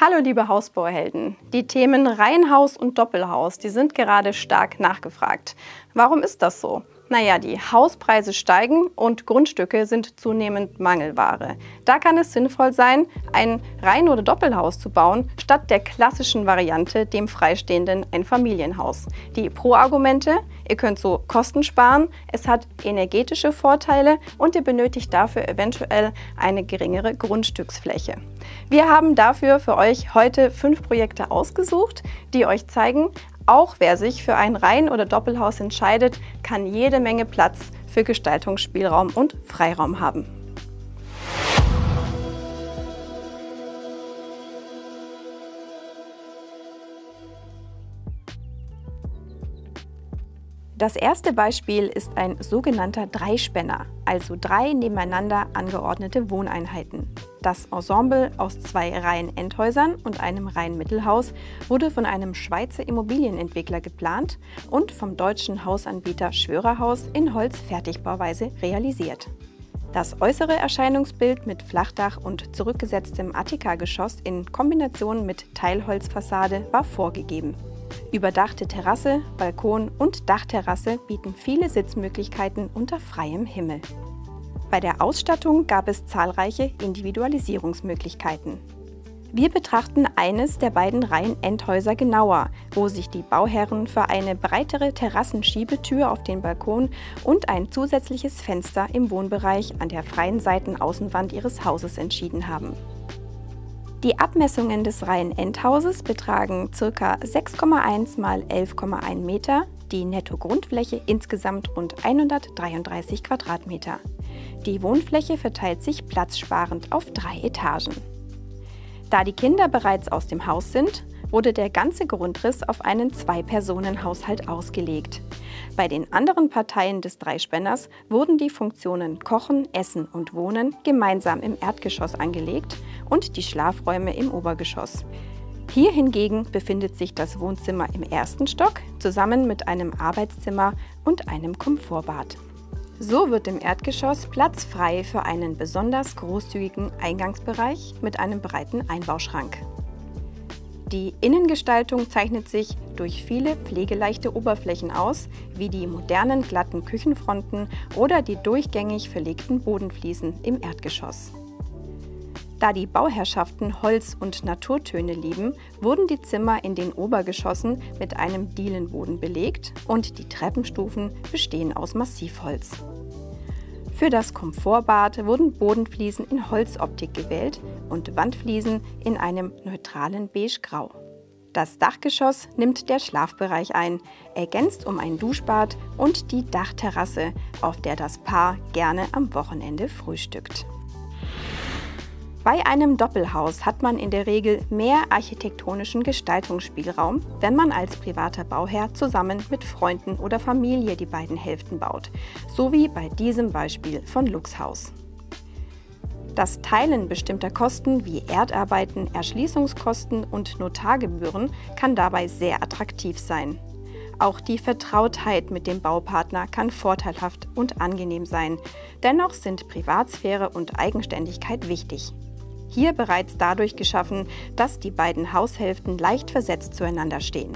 Hallo liebe Hausbauhelden! Die Themen Reihenhaus und Doppelhaus, die sind gerade stark nachgefragt. Warum ist das so? Naja, die Hauspreise steigen und Grundstücke sind zunehmend Mangelware. Da kann es sinnvoll sein, ein Reihen- oder Doppelhaus zu bauen, statt der klassischen Variante, dem freistehenden Einfamilienhaus. Die Pro-Argumente: Ihr könnt so Kosten sparen, es hat energetische Vorteile und ihr benötigt dafür eventuell eine geringere Grundstücksfläche. Wir haben dafür für euch heute 5 Projekte ausgesucht, die euch zeigen, auch wer sich für ein Reihen- oder Doppelhaus entscheidet, kann jede Menge Platz für Gestaltungsspielraum und Freiraum haben. Das erste Beispiel ist ein sogenannter Dreispänner, also 3 nebeneinander angeordnete Wohneinheiten. Das Ensemble aus 2 Reihen-Endhäusern und einem Reihen-Mittelhaus wurde von einem Schweizer Immobilienentwickler geplant und vom deutschen Hausanbieter Schwörerhaus in Holzfertigbauweise realisiert. Das äußere Erscheinungsbild mit Flachdach und zurückgesetztem Attikageschoss in Kombination mit Teilholzfassade war vorgegeben. Überdachte Terrasse, Balkon und Dachterrasse bieten viele Sitzmöglichkeiten unter freiem Himmel. Bei der Ausstattung gab es zahlreiche Individualisierungsmöglichkeiten. Wir betrachten eines der beiden Reihen-Endhäuser genauer, wo sich die Bauherren für eine breitere Terrassenschiebetür auf den Balkon und ein zusätzliches Fenster im Wohnbereich an der freien Seitenaußenwand ihres Hauses entschieden haben. Die Abmessungen des Reihen-Endhauses betragen ca. 6,1 x 11,1 Meter, die Netto-Grundfläche insgesamt rund 133 Quadratmeter. Die Wohnfläche verteilt sich platzsparend auf 3 Etagen. Da die Kinder bereits aus dem Haus sind, wurde der ganze Grundriss auf einen 2-Personen-Haushalt ausgelegt. Bei den anderen Parteien des Dreispenners wurden die Funktionen Kochen, Essen und Wohnen gemeinsam im Erdgeschoss angelegt und die Schlafräume im Obergeschoss. Hier hingegen befindet sich das Wohnzimmer im 1. Stock zusammen mit einem Arbeitszimmer und einem Komfortbad. So wird im Erdgeschoss Platz frei für einen besonders großzügigen Eingangsbereich mit einem breiten Einbauschrank. Die Innengestaltung zeichnet sich durch viele pflegeleichte Oberflächen aus, wie die modernen glatten Küchenfronten oder die durchgängig verlegten Bodenfliesen im Erdgeschoss. Da die Bauherrschaften Holz- und Naturtöne lieben, wurden die Zimmer in den Obergeschossen mit einem Dielenboden belegt und die Treppenstufen bestehen aus Massivholz. Für das Komfortbad wurden Bodenfliesen in Holzoptik gewählt und Wandfliesen in einem neutralen Beige-Grau. Das Dachgeschoss nimmt der Schlafbereich ein, ergänzt um ein Duschbad und die Dachterrasse, auf der das Paar gerne am Wochenende frühstückt. Bei einem Doppelhaus hat man in der Regel mehr architektonischen Gestaltungsspielraum, wenn man als privater Bauherr zusammen mit Freunden oder Familie die beiden Hälften baut, so wie bei diesem Beispiel von Luxhaus. Das Teilen bestimmter Kosten wie Erdarbeiten, Erschließungskosten und Notargebühren kann dabei sehr attraktiv sein. Auch die Vertrautheit mit dem Baupartner kann vorteilhaft und angenehm sein. Dennoch sind Privatsphäre und Eigenständigkeit wichtig. Hier bereits dadurch geschaffen, dass die beiden Haushälften leicht versetzt zueinander stehen.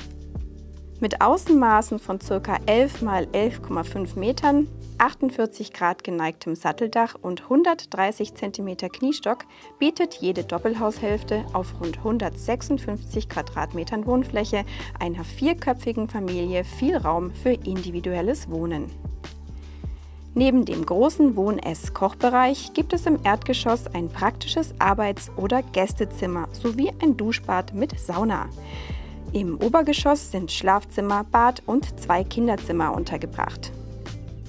Mit Außenmaßen von ca. 11 x 11,5 Metern, 48 Grad geneigtem Satteldach und 130 cm Kniestock bietet jede Doppelhaushälfte auf rund 156 Quadratmetern Wohnfläche einer 4-köpfigen Familie viel Raum für individuelles Wohnen. Neben dem großen Wohn-Ess-Kochbereich gibt es im Erdgeschoss ein praktisches Arbeits- oder Gästezimmer sowie ein Duschbad mit Sauna. Im Obergeschoss sind Schlafzimmer, Bad und 2 Kinderzimmer untergebracht.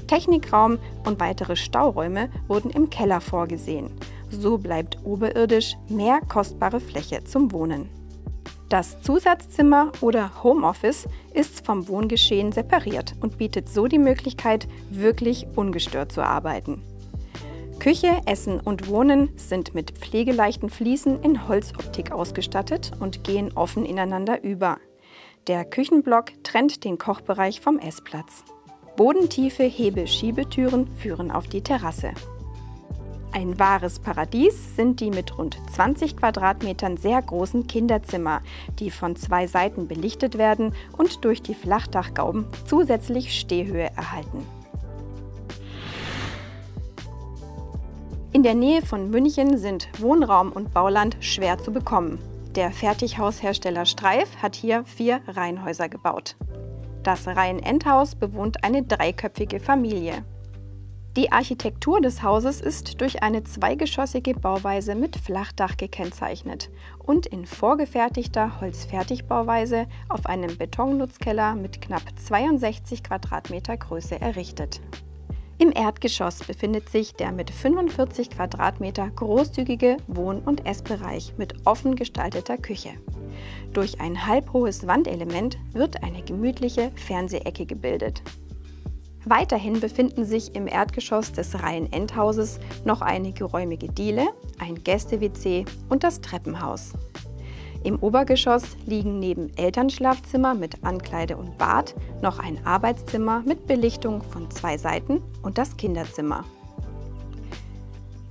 Technikraum und weitere Stauräume wurden im Keller vorgesehen. So bleibt oberirdisch mehr kostbare Fläche zum Wohnen. Das Zusatzzimmer oder Homeoffice ist vom Wohngeschehen separiert und bietet so die Möglichkeit, wirklich ungestört zu arbeiten. Küche, Essen und Wohnen sind mit pflegeleichten Fliesen in Holzoptik ausgestattet und gehen offen ineinander über. Der Küchenblock trennt den Kochbereich vom Essplatz. Bodentiefe Hebeschiebetüren führen auf die Terrasse. Ein wahres Paradies sind die mit rund 20 Quadratmetern sehr großen Kinderzimmer, die von 2 Seiten belichtet werden und durch die Flachdachgauben zusätzlich Stehhöhe erhalten. In der Nähe von München sind Wohnraum und Bauland schwer zu bekommen. Der Fertighaushersteller Streif hat hier 4 Reihenhäuser gebaut. Das Reihenendhaus bewohnt eine 3-köpfige Familie. Die Architektur des Hauses ist durch eine zweigeschossige Bauweise mit Flachdach gekennzeichnet und in vorgefertigter Holzfertigbauweise auf einem Betonnutzkeller mit knapp 62 Quadratmeter Größe errichtet. Im Erdgeschoss befindet sich der mit 45 Quadratmeter großzügige Wohn- und Essbereich mit offen gestalteter Küche. Durch ein halbhohes Wandelement wird eine gemütliche Fernsehecke gebildet. Weiterhin befinden sich im Erdgeschoss des Reihenendhauses noch eine geräumige Diele, ein Gäste-WC und das Treppenhaus. Im Obergeschoss liegen neben Elternschlafzimmer mit Ankleide und Bad noch ein Arbeitszimmer mit Belichtung von 2 Seiten und das Kinderzimmer.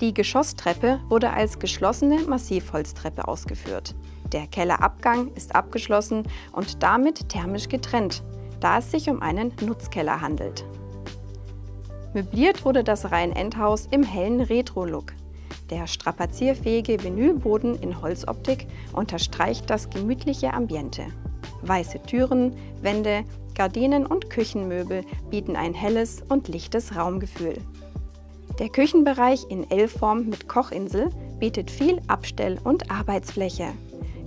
Die Geschosstreppe wurde als geschlossene Massivholztreppe ausgeführt. Der Kellerabgang ist abgeschlossen und damit thermisch getrennt, da es sich um einen Nutzkeller handelt. Möbliert wurde das Reihenendhaus im hellen Retro-Look. Der strapazierfähige Vinylboden in Holzoptik unterstreicht das gemütliche Ambiente. Weiße Türen, Wände, Gardinen und Küchenmöbel bieten ein helles und lichtes Raumgefühl. Der Küchenbereich in L-Form mit Kochinsel bietet viel Abstell- und Arbeitsfläche.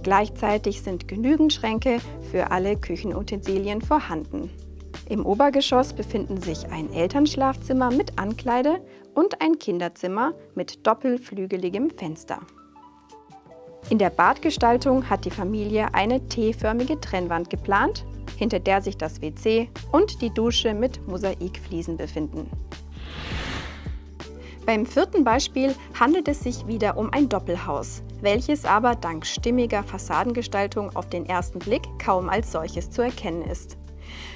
Gleichzeitig sind genügend Schränke für alle Küchenutensilien vorhanden. Im Obergeschoss befinden sich ein Elternschlafzimmer mit Ankleide und ein Kinderzimmer mit doppelflügeligem Fenster. In der Badgestaltung hat die Familie eine T-förmige Trennwand geplant, hinter der sich das WC und die Dusche mit Mosaikfliesen befinden. Beim 4. Beispiel handelt es sich wieder um ein Doppelhaus, welches aber dank stimmiger Fassadengestaltung auf den ersten Blick kaum als solches zu erkennen ist.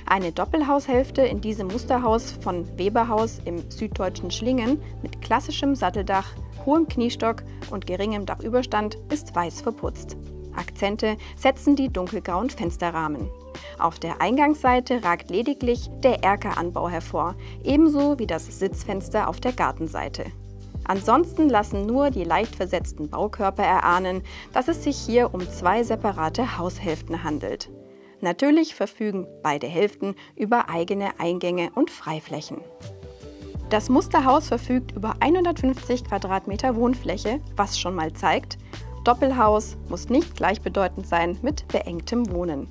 Eine Doppelhaushälfte in diesem Musterhaus von Weberhaus im süddeutschen Schlingen mit klassischem Satteldach, hohem Kniestock und geringem Dachüberstand ist weiß verputzt. Akzente setzen die dunkelgrauen Fensterrahmen. Auf der Eingangsseite ragt lediglich der Erkeranbau hervor, ebenso wie das Sitzfenster auf der Gartenseite. Ansonsten lassen nur die leicht versetzten Baukörper erahnen, dass es sich hier um 2 separate Haushälften handelt. Natürlich verfügen beide Hälften über eigene Eingänge und Freiflächen. Das Musterhaus verfügt über 150 Quadratmeter Wohnfläche, was schon mal zeigt, Doppelhaus muss nicht gleichbedeutend sein mit beengtem Wohnen.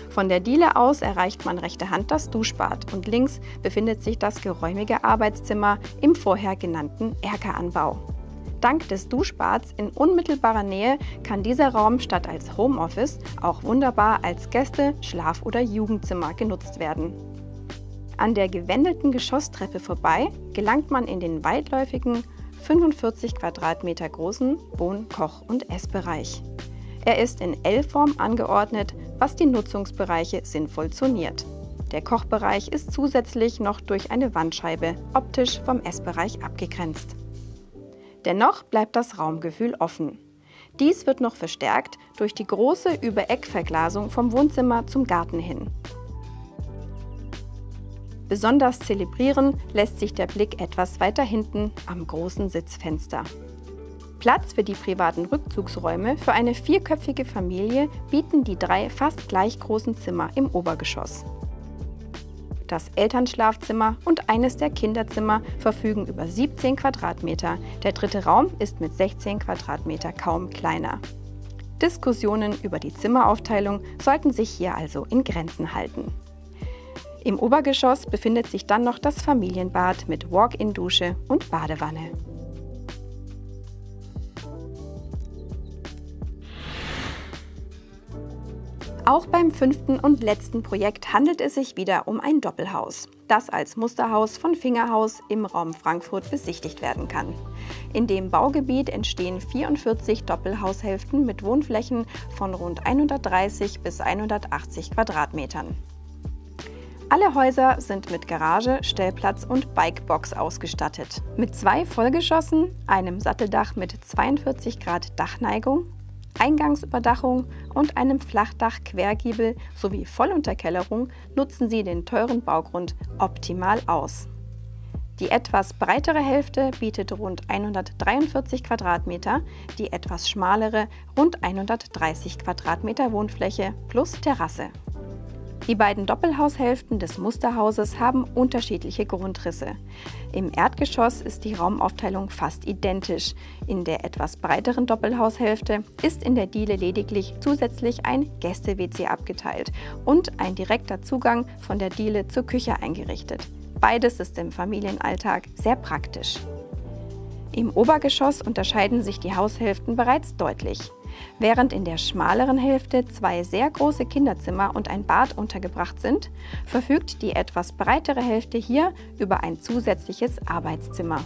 Von der Diele aus erreicht man rechter Hand das Duschbad und links befindet sich das geräumige Arbeitszimmer im vorher genannten Erkeranbau. Dank des Duschbads in unmittelbarer Nähe kann dieser Raum statt als Homeoffice auch wunderbar als Gäste-, Schlaf- oder Jugendzimmer genutzt werden. An der gewändelten Geschosstreppe vorbei gelangt man in den weitläufigen, 45 Quadratmeter großen Wohn-, Koch- und Essbereich. Er ist in L-Form angeordnet, was die Nutzungsbereiche sinnvoll zoniert. Der Kochbereich ist zusätzlich noch durch eine Wandscheibe optisch vom Essbereich abgegrenzt. Dennoch bleibt das Raumgefühl offen. Dies wird noch verstärkt durch die große Übereckverglasung vom Wohnzimmer zum Garten hin. Besonders zelebrieren lässt sich der Blick etwas weiter hinten am großen Sitzfenster. Platz für die privaten Rückzugsräume für eine 4-köpfige Familie bieten die 3 fast gleich großen Zimmer im Obergeschoss. Das Elternschlafzimmer und eines der Kinderzimmer verfügen über 17 Quadratmeter. Der 3. Raum ist mit 16 Quadratmeter kaum kleiner. Diskussionen über die Zimmeraufteilung sollten sich hier also in Grenzen halten. Im Obergeschoss befindet sich dann noch das Familienbad mit Walk-in-Dusche und Badewanne. Auch beim 5. und letzten Projekt handelt es sich wieder um ein Doppelhaus, das als Musterhaus von Fingerhaus im Raum Frankfurt besichtigt werden kann. In dem Baugebiet entstehen 44 Doppelhaushälften mit Wohnflächen von rund 130 bis 180 Quadratmetern. Alle Häuser sind mit Garage, Stellplatz und Bikebox ausgestattet. Mit 2 Vollgeschossen, einem Satteldach mit 42 Grad Dachneigung, Eingangsüberdachung und einem Flachdach-Quergiebel sowie Vollunterkellerung nutzen sie den teuren Baugrund optimal aus. Die etwas breitere Hälfte bietet rund 143 Quadratmeter, die etwas schmalere rund 130 Quadratmeter Wohnfläche plus Terrasse. Die beiden Doppelhaushälften des Musterhauses haben unterschiedliche Grundrisse. Im Erdgeschoss ist die Raumaufteilung fast identisch. In der etwas breiteren Doppelhaushälfte ist in der Diele lediglich zusätzlich ein Gäste-WC abgeteilt und ein direkter Zugang von der Diele zur Küche eingerichtet. Beides ist im Familienalltag sehr praktisch. Im Obergeschoss unterscheiden sich die Haushälften bereits deutlich. Während in der schmaleren Hälfte 2 sehr große Kinderzimmer und ein Bad untergebracht sind, verfügt die etwas breitere Hälfte hier über ein zusätzliches Arbeitszimmer.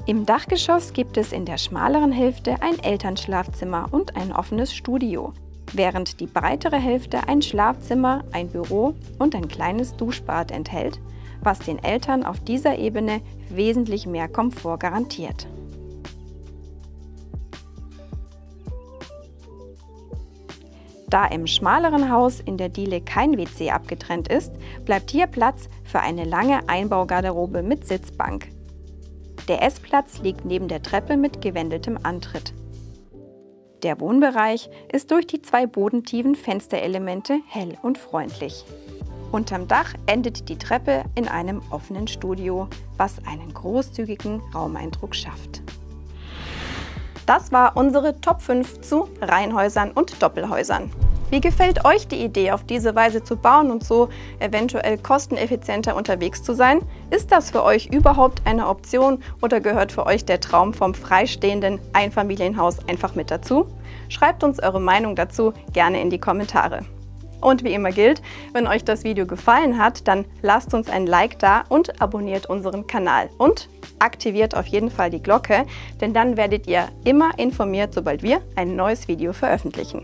Im Dachgeschoss gibt es in der schmaleren Hälfte ein Elternschlafzimmer und ein offenes Studio, während die breitere Hälfte ein Schlafzimmer, ein Büro und ein kleines Duschbad enthält, was den Eltern auf dieser Ebene wesentlich mehr Komfort garantiert. Da im schmaleren Haus in der Diele kein WC abgetrennt ist, bleibt hier Platz für eine lange Einbaugarderobe mit Sitzbank. Der Essplatz liegt neben der Treppe mit gewendetem Antritt. Der Wohnbereich ist durch die 2 bodentiefen Fensterelemente hell und freundlich. Unterm Dach endet die Treppe in einem offenen Studio, was einen großzügigen Raumeindruck schafft. Das war unsere Top 5 zu Reihenhäusern und Doppelhäusern. Wie gefällt euch die Idee, auf diese Weise zu bauen und so eventuell kosteneffizienter unterwegs zu sein? Ist das für euch überhaupt eine Option oder gehört für euch der Traum vom freistehenden Einfamilienhaus einfach mit dazu? Schreibt uns eure Meinung dazu gerne in die Kommentare. Und wie immer gilt, wenn euch das Video gefallen hat, dann lasst uns ein Like da und abonniert unseren Kanal. Und aktiviert auf jeden Fall die Glocke, denn dann werdet ihr immer informiert, sobald wir ein neues Video veröffentlichen.